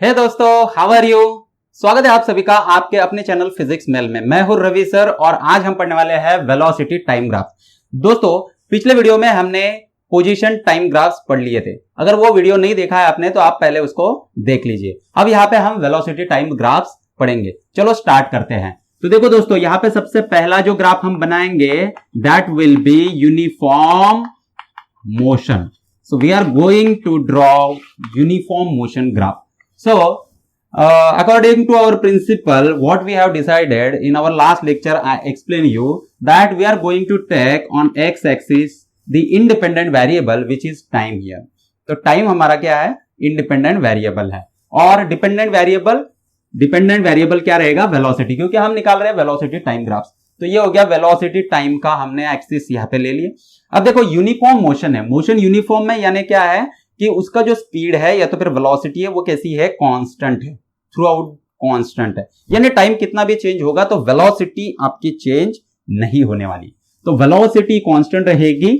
हे दोस्तों, how are you. स्वागत है आप सभी का आपके अपने चैनल फिजिक्स मेल में। मैं हूं रवि सर और आज हम पढ़ने वाले हैं वेलोसिटी टाइम ग्राफ। दोस्तों, पिछले वीडियो में हमने पोजीशन टाइम ग्राफ्स पढ़ लिए थे। अगर वो वीडियो नहीं देखा है आपने तो आप पहले उसको देख लीजिए। अब यहाँ पे हम वेलोसिटी टाइम ग्राफ्स पढ़ेंगे। चलो स्टार्ट करते हैं। तो देखो दोस्तों, यहाँ पे सबसे पहला जो ग्राफ हम बनाएंगे that will be uniform motion. So we are going to draw uniform motion graph. So according to our principle, what we have decided in our last lecture, I explained you that we are going to take on x-axis the independent variable which is time here. तो time हमारा क्या है? Independent variable है। और dependent variable क्या रहेगा? Velocity, क्योंकि हम निकाल रहे हैं velocity time graphs। तो ये हो गया वेलोसिटी टाइम का, हमने एक्सिस यहां पे ले लिए। अब देखो यूनिफॉर्म मोशन है। मोशन यूनिफॉर्म में यानी क्या है कि उसका जो स्पीड है या तो फिर वेलोसिटी है वो कैसी है? कांस्टेंट है, थ्रू आउट कांस्टेंट है। यानी टाइम कितना भी चेंज होगा तो वेलोसिटी आपकी चेंज नहीं होने वाली। तो वेलोसिटी कांस्टेंट रहेगी,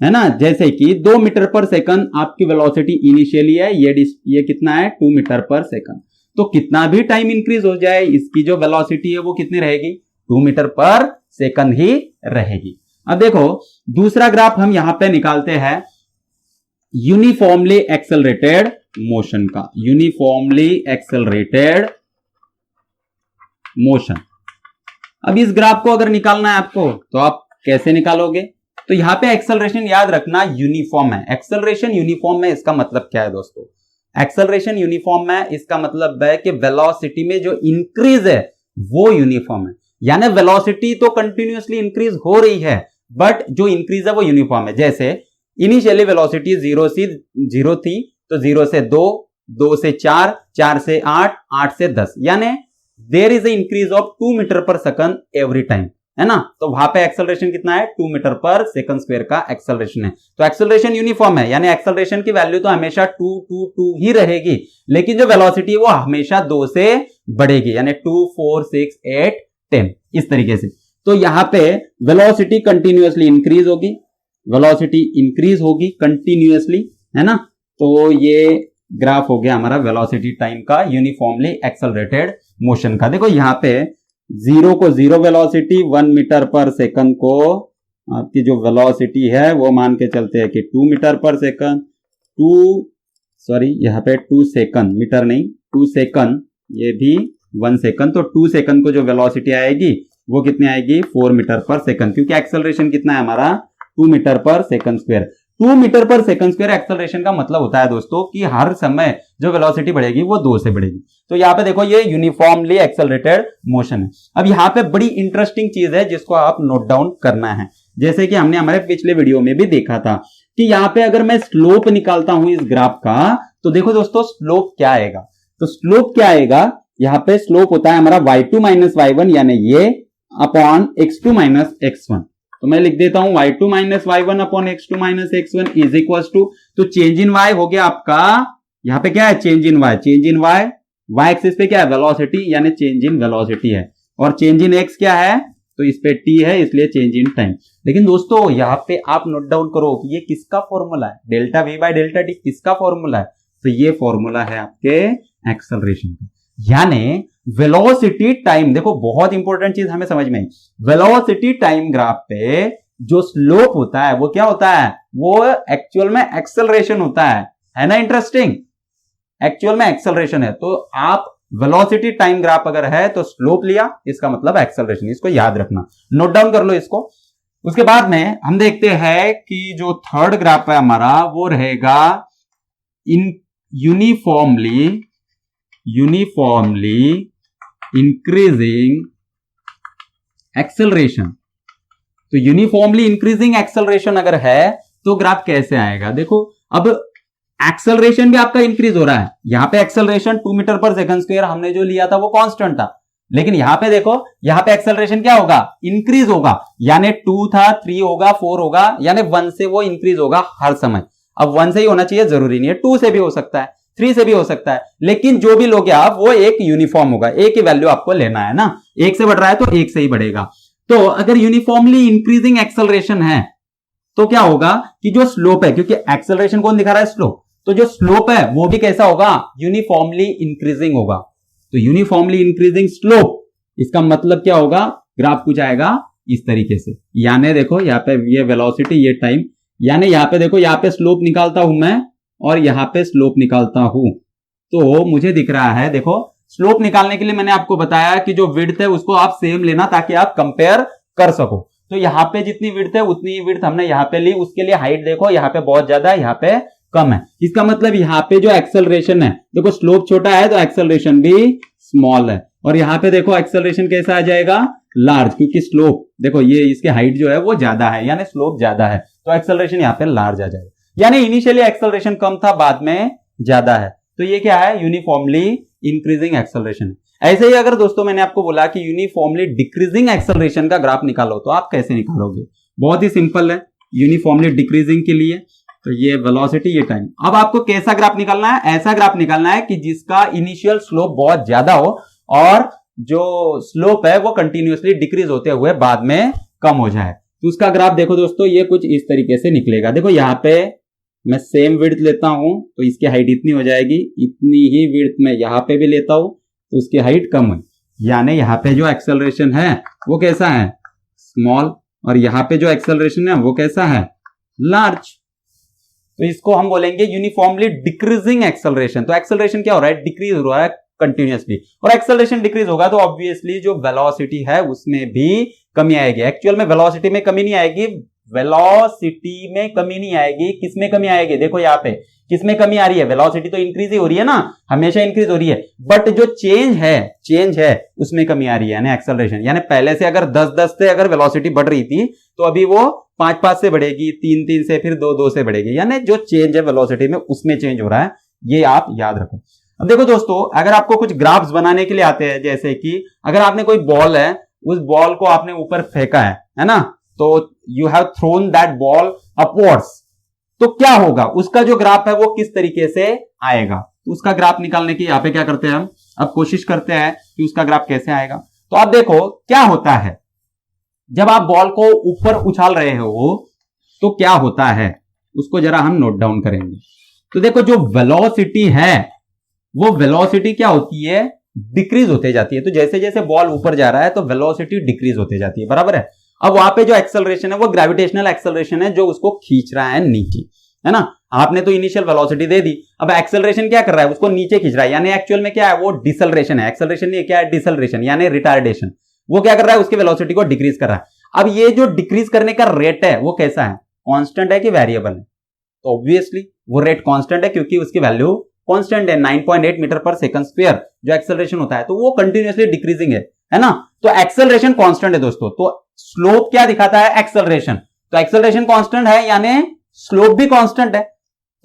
है ना। जैसे कि 2 मीटर पर सेकंड आपकी वेलोसिटी इनिशियली है, ये कितना है? 2 मीटर पर सेकंड। तो कितना भी टाइम इंक्रीज हो जाए इसकी जो वेलोसिटी है वो कितनी रहेगी? 2 मीटर पर सेकंड ही रहेगी। अब देखो दूसरा ग्राफ हम यहां पे निकालते हैं यूनिफॉर्मली एक्सेलरेटेड मोशन का। Uniformly accelerated motion. अब इस ग्राफ को अगर निकालना है आपको तो आप कैसे निकालोगे? तो यहां पे एक्सेलरेशन याद रखना यूनिफॉर्म है। एक्सेलरेशन यूनिफॉर्म में इसका मतलब क्या है दोस्तों? एक्सेलरेशन यूनिफॉर्म में इसका मतलब है कि वेलोसिटी में जो इंक्रीज है वो यूनिफॉर्म है। यानी वेलोसिटी तो कंटिन्यूअसली इंक्रीज हो रही है बट जो इंक्रीज है वो यूनिफॉर्म है। जैसे इनिशियली वेलोसिटी 0 थी तो 0 से 2, 2 से 4, 4 से 8, 8 से 10, यानी there is a increase of 2 metre per second every time, है ना। तो वहां पे एक्सेलरेशन कितना है? 2 मीटर पर सेकंड स्क्वायर का एक्सेलरेशन है। तो एक्सेलरेशन यूनिफॉर्म है, यानी एक्सेलरेशन की वैल्यू तो हमेशा 2 2 2 ही रहेगी, लेकिन जो वेलोसिटी है वो हमेशा 2 से बढ़ेगी, यानी 2 4 6 8 10 इस तरीके से। तो यहां पे वेलोसिटी कंटिन्यूअसली इंक्रीज होगी, वेलोसिटी इंक्रीज होगी कंटिन्यूअसली, है ना। तो ये ग्राफ हो गया हमारा वेलोसिटी टाइम का, यूनिफॉर्मली एक्सेलरेटेड मोशन का। देखो यहां पे 0 को 0 वेलोसिटी, 1 मीटर पर सेकंड को आपकी जो वेलोसिटी है वो मान के चलते हैं कि 2 मीटर पर सेकंड, यहाँ पे 2 सेकंड, मीटर नहीं 2 सेकंड, ये भी 1 सेकंड। तो 2 सेकंड को जो वेलोसिटी आएगी वो कितनी आएगी? 4 मीटर पर सेकंड, क्योंकि एक्सेलरेशन कितना है हमारा? 2 metre per second square. 2 metre per second square acceleration का मतलब होता है दोस्तों कि हर समय जो वेलोसिटी बढ़ेगी वो 2 से बढ़ेगी। तो यहाँ पे देखो ये यूनिफॉर्मली एक्सेलरेटेड मोशन है। अब यहाँ पे बड़ी इंटरेस्टिंग चीज है जिसको आप नोट डाउन करना है। जैसे कि हमने हमारे पिछले वीडियो में भी देखा था कि यहाँ पे अगर मैं स्लोप निकालता हूं इस ग्राफ का तो देखो दोस्तों स्लोप क्या आएगा। तो स्लोप क्या आएगा? यहाँ पे स्लोप होता है हमारा y2 माइनस y1, यानी ये अपॉन x2 माइनस x1। तो मैं लिख देता हूं y2 minus y1 upon x2 minus x1 is equal to, तो चेंज इन y हो गया आपका, यहाँ पे क्या है? Change in y। Change in y axis पे क्या है? वेलोसिटी, यानी चेंज इन वेलोसिटी है। और चेंज इन x क्या है? तो इस पे t है, इसलिए चेंज इन टाइम। लेकिन दोस्तों यहाँ पे आप नोट डाउन करो कि ये किसका फॉर्मूला है? Delta v by delta t किसका फॉर्मूला है? तो ये फॉर्मूला है आपके एक्सेलरेशन का, यानी वेलोसिटी टाइम। देखो बहुत इंपॉर्टेंट चीज हमें समझ में, वेलोसिटी टाइम ग्राफ पे जो स्लोप होता है वो क्या होता है? वो एक्चुअल में एक्सेलरेशन होता है ना। इंटरेस्टिंग, एक्चुअल में एक्सेलरेशन है। तो आप वेलोसिटी टाइम ग्राफ अगर है तो स्लोप लिया, इसका मतलब एक्सेलरेशन। इसको याद रखना, नोट डाउन कर लो इसको। उसके बाद में हम देखते हैं कि जो थर्ड ग्राफ है हमारा वो रहेगा इन यूनिफॉर्मली इंक्रीजिंग एक्सेलरेशन। तो यूनिफॉर्मली इंक्रीजिंग एक्सेलरेशन अगर है तो ग्राफ कैसे आएगा? देखो अब एक्सेलरेशन भी आपका इंक्रीज हो रहा है। यहां पे acceleration 2 metre per second square हमने जो लिया था वो कांस्टेंट था, लेकिन यहां पे देखो यहां पे एक्सेलरेशन क्या होगा? इंक्रीज होगा, यानी 2 था 3 होगा 4 होगा, यानी 1 से वो इंक्रीज होगा हर समय। अब 1 से ही होना चाहिए जरूरी नहीं है, 2 से भी हो सकता है, 3 से भी हो सकता है, लेकिन जो भी लोगे आप वो एक यूनिफॉर्म होगा, एक ही वैल्यू आपको लेना है ना। 1 से बढ़ रहा है तो 1 से ही बढ़ेगा। तो अगर यूनिफॉर्मली इंक्रीजिंग एक्सेलरेशन है तो क्या होगा कि जो स्लोप है, क्योंकि एक्सेलरेशन कौन दिखा रहा है? स्लोप, तो जो स्लोप है वो भी कैसा होगा, यूनिफॉर्मली इंक्रीजिंग होगा। तो यूनिफॉर्मली इंक्रीजिंग स्लोप, इसका मतलब क्या होगा, ग्राफ कुछ आएगा इस तरीके से। यानी देखो यहाँ पे ये वेलोसिटी, ये टाइम, यानी यहाँ पे देखो, यहाँ पे स्लोप निकालता हूं मैं और यहाँ पे स्लोप निकालता हूं, तो मुझे दिख रहा है, देखो स्लोप निकालने के लिए मैंने आपको बताया कि जो विड्थ है उसको आप सेम लेना ताकि आप कंपेयर कर सको। तो यहाँ पे जितनी विड्थ है उतनी ही विड्थ हमने यहाँ पे ली, उसके लिए हाइट देखो यहाँ पे बहुत ज्यादा है, यहाँ पे कम है। इसका मतलब यहाँ पे जो एक्सेलरेशन है, देखो स्लोप छोटा है तो एक्सेलरेशन भी स्मॉल है, और यहाँ पे देखो एक्सेलरेशन कैसा आ जाएगा, लार्ज, क्योंकि स्लोप देखो ये इसके हाइट जो है वो ज्यादा है, यानी स्लोप ज्यादा है, तो एक्सेलरेशन यहाँ पे लार्ज आ जाएगा। यानी इनिशियली एक्सेलरेशन कम था, बाद में ज्यादा है, तो ये क्या है, यूनिफॉर्मली इंक्रीजिंग एक्सेलरेशन। ऐसे ही अगर दोस्तों मैंने आपको बोला कि यूनिफॉर्मली डिक्रीजिंग एक्सेलरेशन का ग्राफ निकालो, तो आप कैसे निकालोगे, बहुत ही सिंपल है। यूनिफॉर्मली डिक्रीजिंग के लिए तो ये वेलोसिटी, ये टाइम। अब आपको कैसा ग्राफ निकालना है, ऐसा ग्राफ निकालना है कि जिसका इनिशियल स्लोप बहुत ज्यादा हो और जो स्लोप है वो कंटिन्यूअसली डिक्रीज होते हुए बाद में कम हो जाए। तो उसका ग्राफ देखो दोस्तों, ये कुछ इस तरीके से निकलेगा। देखो यहाँ पे मैं सेम विड्थ लेता हूं तो इसकी हाइट इतनी हो जाएगी, इतनी ही विड्थ मैं यहाँ पे भी लेता हूं तो उसकी हाइट कम है, यानी यहाँ पे जो एक्सेलरेशन है वो कैसा है, स्मॉल, और यहाँ पे जो एक्सेलरेशन है वो कैसा है, लार्ज। तो इसको हम बोलेंगे यूनिफॉर्मली डिक्रीजिंग एक्सेलरेशन। तो एक्सेलरेशन क्या हो रहा है, डिक्रीज हो रहा है कंटिन्यूअसली, और एक्सेलरेशन डिक्रीज होगा तो ऑब्वियसली जो वेलोसिटी है उसमें भी कमी आएगी। एक्चुअल में वेलोसिटी में कमी नहीं आएगी, वेलोसिटी में कमी नहीं आएगी, किसमें कमी आएगी, देखो यहाँ पे किसमें कमी आ रही है, वेलोसिटी तो इंक्रीज ही हो रही है ना, हमेशा इंक्रीज हो रही है, बट जो चेंज है उसमें कमी आ रही है, यानी एक्सेलरेशन। यानी पहले से अगर 10-10 से अगर वेलोसिटी बढ़ रही थी तो अभी वो 5-5 से बढ़ेगी, 3-3 से, फिर 2-2 से बढ़ेगी, यानी जो चेंज है वेलोसिटी में उसमें चेंज हो रहा है, ये आप याद रखो। अब देखो दोस्तों, अगर आपको कुछ ग्राफ्स बनाने के लिए आते हैं, जैसे कि अगर आपने कोई बॉल है, उस बॉल को आपने ऊपर फेंका है ना, तो you have thrown that ball upwards, तो क्या होगा, उसका जो ग्राफ है वो किस तरीके से आएगा। तो उसका ग्राफ निकालने की यहाँ पे क्या करते हैं हम, अब कोशिश करते हैं कि उसका ग्राफ कैसे आएगा। तो आप देखो क्या होता है, जब आप बॉल को ऊपर उछाल रहे हो तो क्या होता है, उसको जरा हम नोट डाउन करेंगे। तो देखो जो वेलोसिटी है वो वेलोसिटी क्या होती है, डिक्रीज होते जाती है। तो जैसे जैसे बॉल ऊपर जा रहा है तो वेलोसिटी डिक्रीज होते जाती है, बराबर है। अब वहां पे जो एक्सेलरेशन है वो ग्रेविटेशनल एक्सेलरेशन है जो उसको खींच रहा है नीचे, है ना। आपने तो इनिशियल वेलोसिटी दे दी, अब एक्सेलरेशन क्या कर रहा है, उसको नीचे खींच रहा है, यानी एक्चुअल में क्या है, वो डिसलरेशन है। एक्सेलरेशन नहीं, क्या है, डिसलरेशन यानी रिटार्डेशन। वो क्या कर रहा है, उसकी वेलोसिटी को डिक्रीज कर रहा है। अब ये जो डिक्रीज करने का रेट है वो कैसा है, कांस्टेंट है कि वेरिएबल है, तो ऑब्वियसली वो रेट कांस्टेंट है क्योंकि उसकी वैल्यू कांस्टेंट है, 9.8 मीटर पर सेकंड स्क्वायर जो एक्सेलरेशन होता है, तो वो कंटिन्यूअसली डिक्रीजिंग है ना। तो एक्सेलरेशन कांस्टेंट है दोस्तों, तो स्लोप क्या दिखाता है, एक्सेलरेशन। तो एक्सेलरेशन कांस्टेंट है यानी स्लोप भी कांस्टेंट है,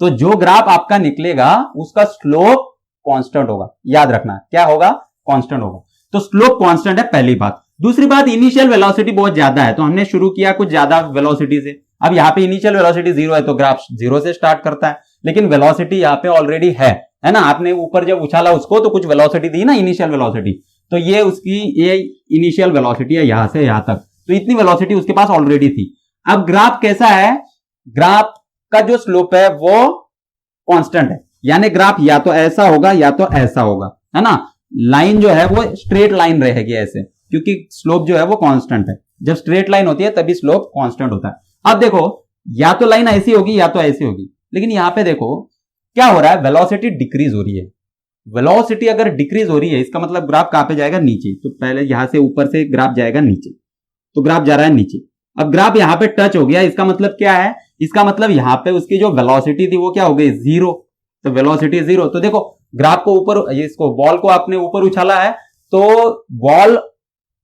तो जो ग्राफ आपका निकलेगा उसका स्लोप कांस्टेंट होगा, याद रखना क्या होगा, कांस्टेंट होगा। तो स्लोप कांस्टेंट है, पहली बात। दूसरी बात, इनिशियल वेलोसिटी बहुत ज्यादा है, तो हमने शुरू किया कुछ ज्यादा वेलोसिटी से। अब यहाँ पे इनिशियल वेलोसिटी 0 है तो ग्राफ 0 से स्टार्ट करता है, लेकिन वेलोसिटी यहाँ पे ऑलरेडी है ना। आपने ऊपर जब उछाला उसको तो कुछ वेलोसिटी दी ना, इनिशियल वेलोसिटी, तो ये उसकी ये इनिशियल वेलोसिटी है यहां से यहां तक, तो इतनी वेलोसिटी उसके पास ऑलरेडी थी। अब ग्राफ कैसा है, ग्राफ का जो स्लोप है वो कांस्टेंट है, यानी ग्राफ या तो ऐसा होगा या तो ऐसा होगा, है ना। लाइन जो है वो स्ट्रेट लाइन रहेगी ऐसे, क्योंकि स्लोप जो है वो कांस्टेंट है। जब स्ट्रेट लाइन होती है तभी स्लोप कांस्टेंट होता है। अब देखो या तो लाइन ऐसी होगी या तो ऐसी होगी, लेकिन यहां पे देखो क्या हो रहा है, वेलोसिटी डिक्रीज हो रही है। वेलोसिटी अगर डिक्रीज हो रही है इसका मतलब ग्राफ कहां पे जाएगा, नीचे। तो पहले यहां से ऊपर से ग्राफ जाएगा नीचे, तो ग्राफ जा रहा है नीचे। अब ग्राफ यहां पे टच हो गया, इसका मतलब क्या है, इसका मतलब यहां पे उसकी जो वेलोसिटी थी वो क्या हो गई, 0। तो वेलोसिटी 0, तो देखो ग्राफ को ऊपर, इसको बॉल को आपने ऊपर उछाला है तो बॉल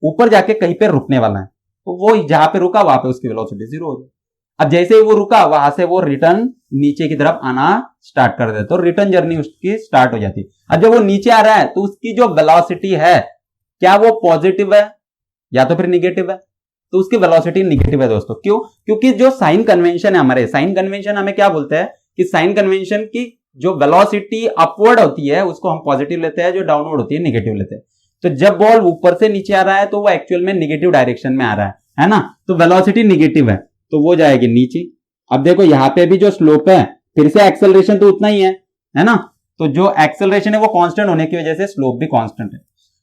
ऊपर जाके कहीं पे रुकने वाला है, तो वो जहां पे रुका वहां पे उसकी वेलोसिटी 0 हो जाए। अब जैसे ही वो रुका वहां से वो रिटर्न नीचे की तरफ आना स्टार्ट कर देता, तो रिटर्न जर्नी उसकी स्टार्ट हो जाती है। अब जब वो नीचे आ रहा है तो उसकी जो वेलोसिटी है क्या वो पॉजिटिव है या तो फिर निगेटिव है, तो उसकी वेलोसिटी निगेटिव है दोस्तों। क्यों, क्योंकि जो साइन कन्वेंशन है हमारे, साइन कन्वेंशन हमें क्या बोलते हैं कि साइन कन्वेंशन की जो वेलोसिटी अपवर्ड होती है उसको हम पॉजिटिव लेते हैं, जो डाउनवर्ड होती है निगेटिव लेते हैं। तो जब बॉल ऊपर से नीचे आ रहा है तो वो एक्चुअल में निगेटिव डायरेक्शन में आ रहा है ना, तो वेलोसिटी निगेटिव है तो वो जाएगी नीचे। अब देखो यहाँ पे भी जो स्लोप है फिर से एक्सेलरेशन तो उतना ही है ना। तो जो एक्सेलरेशन है वो कांस्टेंट होने की वजह से स्लोप भी कांस्टेंट है।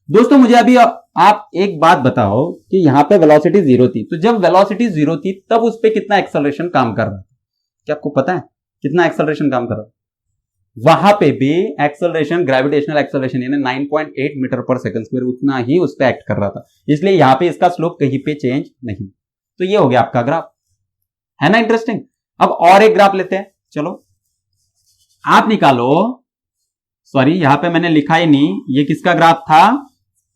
दोस्तों मुझे अभी आप एक बात बताओ कि यहां पे वेलोसिटी 0 थी, तो जब वेलोसिटी 0 थी तब उस पे कितना एक्सेलरेशन काम कर रहा था? क्या आपको पता है कितना एक्सेलरेशन काम कर रहा था? वहां पे भी एक्सेलरेशन, ग्रेविटेशनल एक्सेलरेशन यानी 9.8 मीटर पर सेकंड स्क्वायर उतना ही उस पे एक्ट कर रहा था, इसलिए यहां पे इसका स्लोप कहीं पे चेंज नहीं। तो ये हो गया आपका ग्राफ, है ना इंटरेस्टिंग। अब और एक ग्राफ लेते हैं, चलो आप निकालो। सॉरी यहां पे मैंने लिखा ही नहीं, ये किसका ग्राफ था?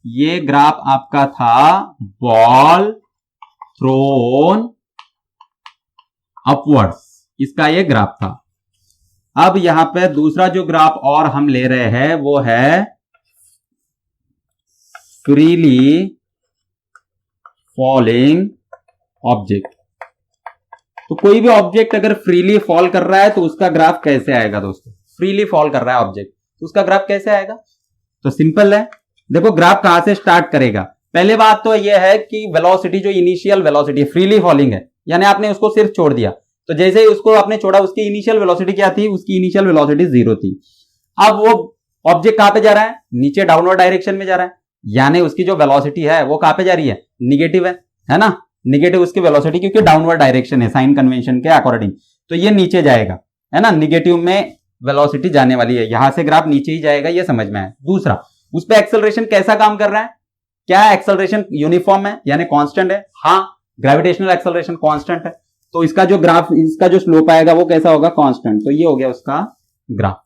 ये ग्राफ आपका था बॉल थ्रोन अपवर्ड्स, इसका ये ग्राफ था। अब यहां पे दूसरा जो ग्राफ और हम ले रहे हैं वो है फ्रीली फॉलिंग ऑब्जेक्ट। तो कोई भी ऑब्जेक्ट अगर फ्रीली फॉल कर रहा है तो उसका ग्राफ कैसे आएगा दोस्तों? फ्रीली फॉल कर रहा है ऑब्जेक्ट तो उसका ग्राफ कैसे आएगा? तो सिंपल है, देखो ग्राफ कहां से स्टार्ट करेगा। पहले बात तो यह है कि वेलोसिटी जो इनिशियल वेलोसिटी फ्रीली फॉलिंग है, यानी आपने उसको सिर्फ छोड़ दिया, तो जैसे ही उसको आपने छोड़ा उसकी इनिशियल वेलोसिटी क्या थी? उसकी इनिशियल वेलोसिटी 0 थी। अब वो ऑब्जेक्ट कहां पे जा रहा है? नीचे डाउनवर्ड डायरेक्शन में जा रहा है, यानी उसकी जो वेलोसिटी है वो कहां पे जा रही है? निगेटिव है ना, निगेटिव उसकी वेलोसिटी, क्योंकि डाउनवर्ड डायरेक्शन है साइन कन्वेंशन के अकॉर्डिंग, तो ये नीचे जाएगा, है ना, निगेटिव में वेलोसिटी जाने वाली है, यहां से ग्राफ नीचे ही जाएगा, ये समझ में है। दूसरा, उस पर एक्सेलरेशन कैसा काम कर रहा है? क्या एक्सेलरेशन यूनिफॉर्म है यानी कांस्टेंट है? हाँ, ग्रेविटेशनल एक्सेलरेशन कांस्टेंट है, तो इसका जो ग्राफ, इसका जो स्लोप आएगा वो कैसा होगा? कांस्टेंट। तो ये हो गया उसका ग्राफ।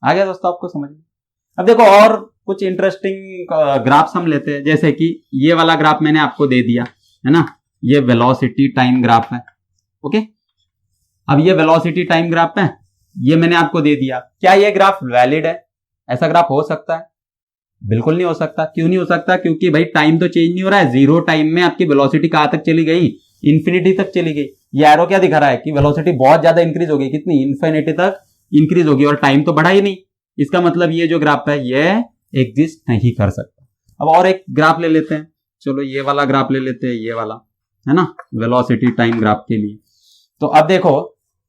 आ गया दोस्तों आपको समझ में? अब देखो और कुछ इंटरेस्टिंग ग्राफ्स हम लेते हैं, जैसे कि ये वाला ग्राफ मैंने आपको दे दिया है ना, ये वेलोसिटी टाइम ग्राफ है। ओके, अब ये वेलोसिटी टाइम ग्राफ है, ये मैंने आपको दे दिया। क्या ये ग्राफ वैलिड है? ऐसा ग्राफ हो सकता है? बिल्कुल नहीं हो सकता। क्यों नहीं हो सकता? क्योंकि भाई टाइम तो चेंज नहीं हो रहा है। 0 टाइम में आपकी वेलोसिटी कहां तक चली गई? इंफिनिटी तक चली गई। ये एरो क्या दिखा रहा है कि वेलोसिटी बहुत ज्यादा इंक्रीज हो गई, कितनी? इंफिनिटी तक इंक्रीज होगी, और टाइम तो बढ़ा ही नहीं। इसका मतलब ये जो ग्राफ है ये एग्जिस्ट नहीं कर सकता। अब और एक ग्राफ ले लेते हैं, चलो ये वाला ग्राफ ले लेते हैं, ये वाला है ना, वेलोसिटी टाइम ग्राफ के लिए। तो अब देखो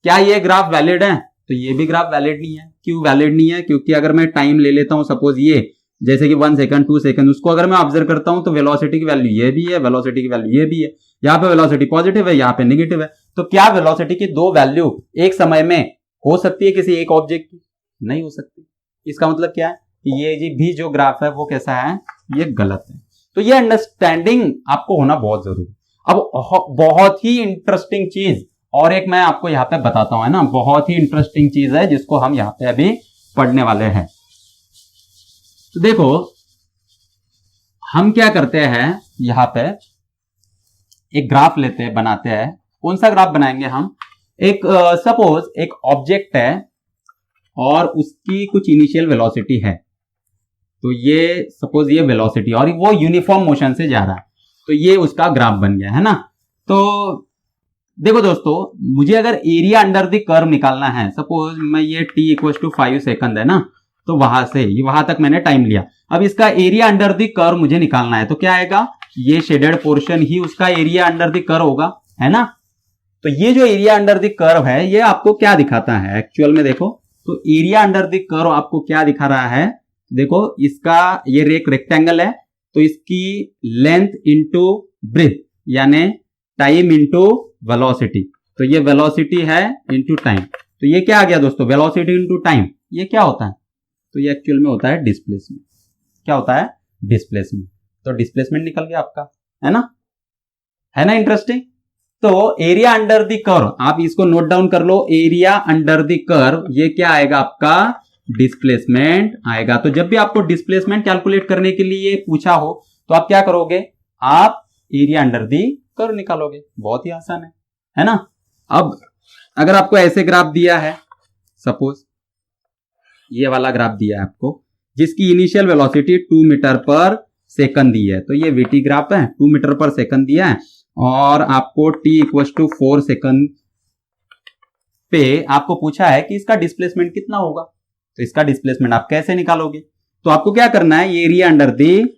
क्या ये ग्राफ वैलिड है? तो ये भी ग्राफ वैलिड नहीं है। क्यों वैलिड नहीं है? क्योंकि अगर मैं टाइम ले लेता हूं, सपोज ये जैसे कि 1 सेकंड 2 सेकंड, उसको अगर मैं ऑब्जर्व करता हूं तो वेलोसिटी की वैल्यू ये भी है, वेलोसिटी की वैल्यू ये भी है, यहाँ पे वेलोसिटी पॉजिटिव है, यहाँ पे नेगेटिव है। तो क्या वेलोसिटी की दो वैल्यू एक समय में हो सकती है किसी एक ऑब्जेक्ट की? नहीं हो सकती। इसका मतलब क्या है कि ये भी जो ग्राफ है वो कैसा है? ये गलत है। तो ये अंडरस्टैंडिंग आपको होना बहुत जरूरी है। अब बहुत ही इंटरेस्टिंग चीज और एक मैं आपको यहाँ पे बताता हूं, है ना, बहुत ही इंटरेस्टिंग चीज है जिसको हम यहाँ पे अभी पढ़ने वाले हैं। तो देखो हम क्या करते हैं, यहां पे एक ग्राफ लेते हैं, बनाते हैं। कौन सा ग्राफ बनाएंगे हम? एक सपोज एक ऑब्जेक्ट है और उसकी कुछ इनिशियल वेलोसिटी है, तो ये सपोज ये वेलोसिटी और वो यूनिफॉर्म मोशन से जा रहा है, तो ये उसका ग्राफ बन गया, है ना। तो देखो दोस्तों, मुझे अगर एरिया अंडर द कर्व निकालना है, सपोज मैं ये t = 5 सेकंड है ना, तो वहां से वहां तक मैंने टाइम लिया। अब इसका एरिया अंडर द कर्व मुझे निकालना है, तो क्या आएगा? ये शेडेड पोर्शन ही उसका एरिया अंडर द कर्व होगा, है ना। तो ये जो एरिया अंडर द कर्व है ये आपको क्या दिखाता है एक्चुअल में? देखो तो एरिया अंडर द कर्व आपको क्या दिखा रहा है? देखो इसका ये एक रेक्टेंगल है, तो इसकी लेंथ इंटू ब्रेथ यानी टाइम इंटू वेलोसिटी, तो ये वेलोसिटी है इंटू टाइम। तो ये क्या आ गया दोस्तों? Velocity into time. ये क्या होता है? तो ये एक्चुअल में होता है डिस्प्लेसमेंट। क्या होता है? डिस्प्लेसमेंट। तो डिस्प्लेसमेंट निकल गया आपका, है ना, है ना इंटरेस्टिंग। तो एरिया अंडर द कर्व, आप इसको नोट डाउन कर लो, एरिया अंडर द कर्व ये क्या आएगा आपका? डिस्प्लेसमेंट आएगा। तो जब भी आपको डिस्प्लेसमेंट कैलकुलेट करने के लिए पूछा हो तो आप क्या करोगे? आप एरिया अंडर द कर्व निकालोगे। बहुत ही आसान है ना। अब अगर आपको ऐसे ग्राफ दिया है, सपोज ये वाला ग्राफ दिया है आपको, जिसकी initial velocity 2 metre per second दी है, तो ये वीटी ग्राफ है, 2 मीटर पर सेकंड दिया है, और आपको t = 4 सेकंड पे आपको पूछा है कि इसका डिस्प्लेसमेंट कितना होगा। तो इसका डिस्प्लेसमेंट आप कैसे निकालोगे? तो आपको क्या करना है? एरिया अंडर द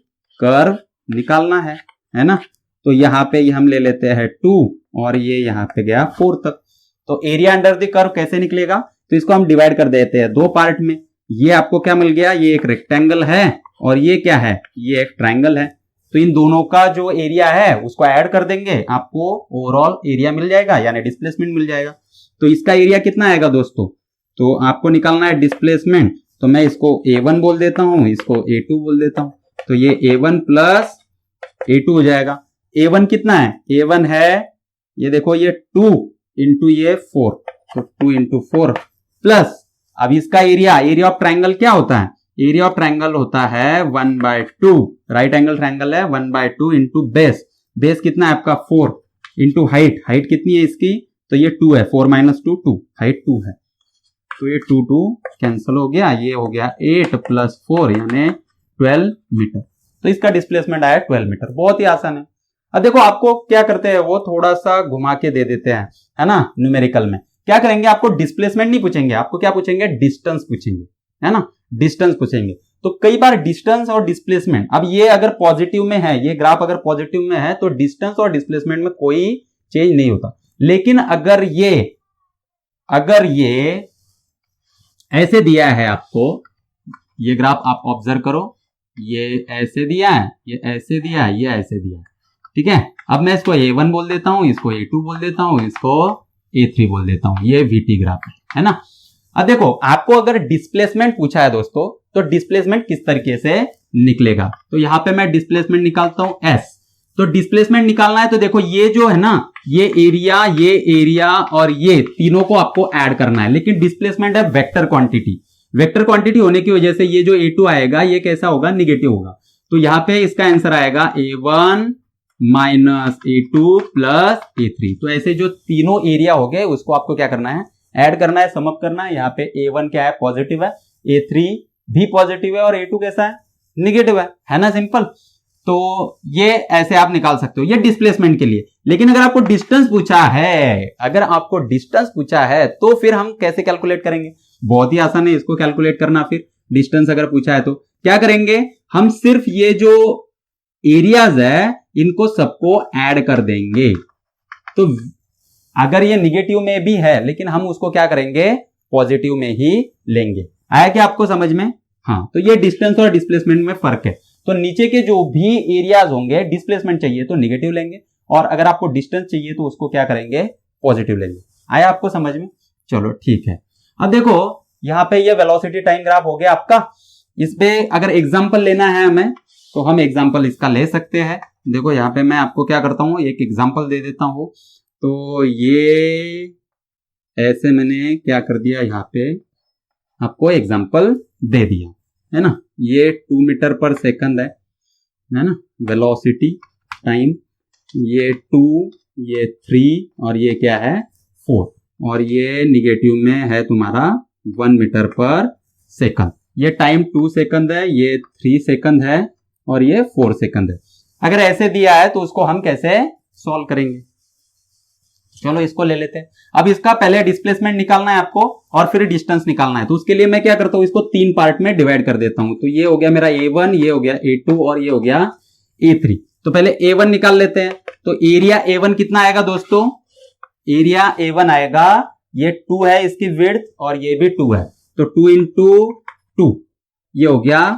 कर्व निकालना है ना। तो यहां पे हम ले लेते हैं 2 और ये यहां पे गया 4 तक। तो एरिया अंडर द कर्व कैसे निकलेगा, तो इसको हम डिवाइड कर देते हैं दो पार्ट में। ये आपको क्या मिल गया, ये एक रेक्टेंगल है और ये क्या है, ये एक ट्राइंगल है। तो इन दोनों का जो एरिया है उसको ऐड कर देंगे, आपको ओवरऑल एरिया मिल जाएगा यानी डिस्प्लेसमेंट मिल जाएगा। तो इसका एरिया कितना आएगा दोस्तों, तो आपको निकालना है डिस्प्लेसमेंट। तो मैं इसको A1 बोल देता हूं, इसको A2 बोल देता हूं। तो ये A1 प्लस A2 हो जाएगा। A1 कितना है, A1 है ये देखो ये 2 इंटू ये 4, तो 2 इंटू 4 प्लस अब इसका एरिया ऑफ ट्राइंगल क्या होता है, एरिया ऑफ ट्राइंगल होता है 1/2, राइट एंगल ट्राइंगल है 1/2 इंटू बेस। बेस कितना है आपका 4 इंटू हाइट, हाइट कितनी है इसकी, तो ये 2 है, 4 माइनस 2 2, हाइट 2 है। तो ये 2 2 कैंसिल हो गया, ये हो गया 8 प्लस 4 यानी 12 मीटर। तो इसका डिस्प्लेसमेंट आया 12 मीटर। बहुत ही आसान है। अब देखो आपको क्या करते हैं, वो थोड़ा सा घुमा के दे देते हैं, है ना। न्यूमेरिकल में क्या करेंगे, आपको डिस्प्लेसमेंट नहीं पूछेंगे, आपको क्या पूछेंगे, डिस्टेंस पूछेंगे, है ना, डिस्टेंस पूछेंगे। तो कई बार डिस्टेंस और डिस्प्लेसमेंट, अब ये अगर पॉजिटिव में है, ये ग्राफ अगर पॉजिटिव में है तो डिस्टेंस और डिस्प्लेसमेंट में कोई चेंज नहीं होता। लेकिन अगर ये ऐसे दिया है आपको, ये ग्राफ आप ऑब्जर्व करो, ये ऐसे दिया है, ये ऐसे दिया है, ये ऐसे दिया है, ठीक है। अब मैं इसको A1 बोल देता हूं, इसको A2 बोल देता हूं, इसको A3 बोल देता हूं। ये VT ग्राफ है ना। अब देखो आपको अगर डिस्प्लेसमेंट पूछा है दोस्तों, तो डिस्प्लेसमेंट किस तरीके से निकलेगा, तो यहां पे मैं डिस्प्लेसमेंट निकालता हूं S। तो डिस्प्लेसमेंट निकालना है तो देखो ये जो है ना, ये एरिया और ये तीनों को आपको ऐड करना है। लेकिन डिस्प्लेसमेंट है वेक्टर क्वांटिटी, वेक्टर क्वांटिटी होने की वजह से ये जो A2 आएगा ये कैसा होगा, निगेटिव होगा। तो यहां पे इसका आंसर आएगा A1 minus A2 plus A3। तो ऐसे जो तीनों एरिया हो गए उसको आपको क्या करना है, ऐड करना है, सम अप करना है। यहाँ पे A1 क्या है, पॉजिटिव है, A3 भी पॉजिटिव है और A2 कैसा है, निगेटिव है ना, सिंपल। तो ये ऐसे आप निकाल सकते हो, ये डिस्प्लेसमेंट के लिए। लेकिन अगर आपको डिस्टेंस पूछा है, तो फिर हम कैसे कैलकुलेट करेंगे, बहुत ही आसान है इसको कैलकुलेट करना। फिर डिस्टेंस अगर पूछा है तो क्या करेंगे, हम सिर्फ ये जो एरियाज है इनको सबको ऐड कर देंगे। तो अगर ये निगेटिव में भी है लेकिन हम उसको क्या करेंगे, पॉजिटिव में ही लेंगे। आया क्या आपको समझ में, हाँ। तो ये डिस्टेंस और डिस्प्लेसमेंट में फर्क है। तो नीचे के जो भी एरियाज होंगे, डिस्प्लेसमेंट चाहिए तो निगेटिव लेंगे, और अगर आपको डिस्टेंस चाहिए तो उसको क्या करेंगे, पॉजिटिव लेंगे। आया आपको समझ में, चलो ठीक है। अब देखो यहाँ पे ये वेलोसिटी टाइम ग्राफ हो गया आपका। इस पे अगर एग्जांपल लेना है हमें तो हम एग्जांपल इसका ले सकते हैं। देखो यहाँ पे मैं आपको क्या करता हूँ, एक एग्जांपल दे देता हूँ। तो ये ऐसे मैंने क्या कर दिया, यहाँ पे आपको एग्जांपल दे दिया, है ना। ये 2 मीटर पर सेकंड है ना, वेलोसिटी टाइम, ये 2, ये 3 और ये क्या है 4, और ये निगेटिव में है तुम्हारा 1 मीटर पर सेकंड। ये टाइम 2 सेकंड है, ये 3 सेकंड है और ये 4 सेकंड है। अगर ऐसे दिया है तो उसको हम कैसे सॉल्व करेंगे, चलो इसको ले लेते हैं। अब इसका पहले डिस्प्लेसमेंट निकालना है आपको और फिर डिस्टेंस निकालना है। तो उसके लिए मैं क्या करता हूं, इसको 3 पार्ट में डिवाइड कर देता हूं। तो ये हो गया मेरा A1, ये हो गया A2 और ये हो गया A3। तो पहले A1 निकाल लेते हैं। तो एरिया A1 कितना आएगा दोस्तों, एरिया A1 आएगा, ये 2 है इसकी विड्थ और ये भी 2 है, तो 2 इंटू 2 ये हो गया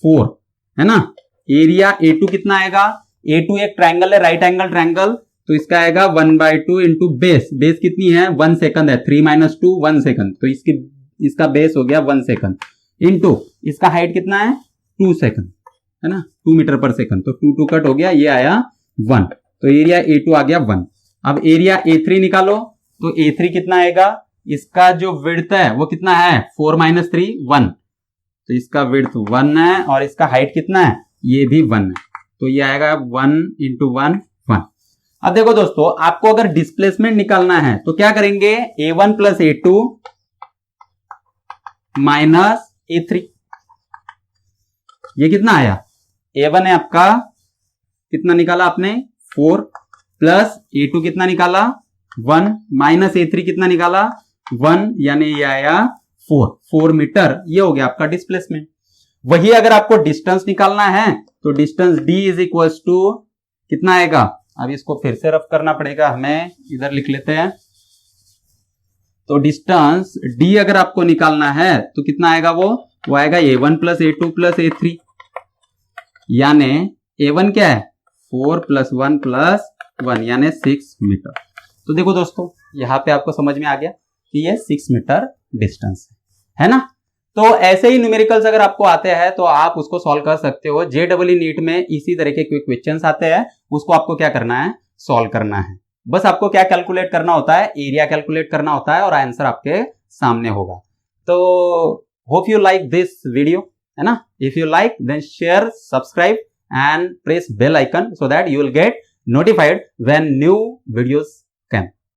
4, है ना। एरिया A2 कितना आएगा, A2 एक ट्राइंगल है, राइट एंगल ट्राइंगल, तो इसका आएगा 1/2 इंटू बेस। बेस कितनी है, 1 सेकंड है, 3 माइनस 2 1 सेकंड, तो इसका बेस हो गया 1 सेकंड इंटू इसका हाइट कितना है 2 सेकंड, है ना, 2 मीटर पर सेकंड। तो 2 2 कट हो गया, ये आया 1। तो एरिया A2 आ गया 1। अब एरिया A3 निकालो। तो A3 कितना आएगा, इसका जो विड्थ है वो कितना है, 4 माइनस 3 1, तो इसका विड्थ 1 है और इसका हाइट कितना है, ये भी 1 है। तो ये आएगा 1 इंटू 1 1। अब देखो दोस्तों, आपको अगर डिस्प्लेसमेंट निकालना है तो क्या करेंगे, A1 plus A2 minus A3। ये कितना आया, A1 है आपका, कितना निकाला आपने 4, प्लस A2 कितना निकाला 1, माइनस A3 कितना निकाला 1, यानी ये आया 4 मीटर। ये हो गया आपका डिस्प्लेसमेंट। वही अगर आपको डिस्टेंस निकालना है तो distance D is equal to कितना आएगा, अब इसको फिर से रफ करना पड़ेगा हमें, इधर लिख लेते हैं। तो डिस्टेंस डी अगर आपको निकालना है तो कितना आएगा, वो आएगा a1 plus a2 plus a3, यानी a1 क्या है 4 प्लस 1 प्लस 1 यानी 6 मीटर। तो देखो दोस्तों यहां पे आपको समझ में आ गया कि ये 6 मीटर डिस्टेंस है ना। तो ऐसे ही न्यूमेरिकल्स अगर आपको आते हैं तो आप उसको सॉल्व कर सकते हो। JEE नीट में इसी तरह के क्वेश्चंस आते हैं, उसको आपको क्या करना है, सॉल्व करना है। बस आपको क्या कैलकुलेट करना होता है, एरिया कैलकुलेट करना होता है और आंसर आपके सामने होगा। तो hope you like this video, है ना। If you like then share, subscribe and press bell icon so that you will get notified when new videos come.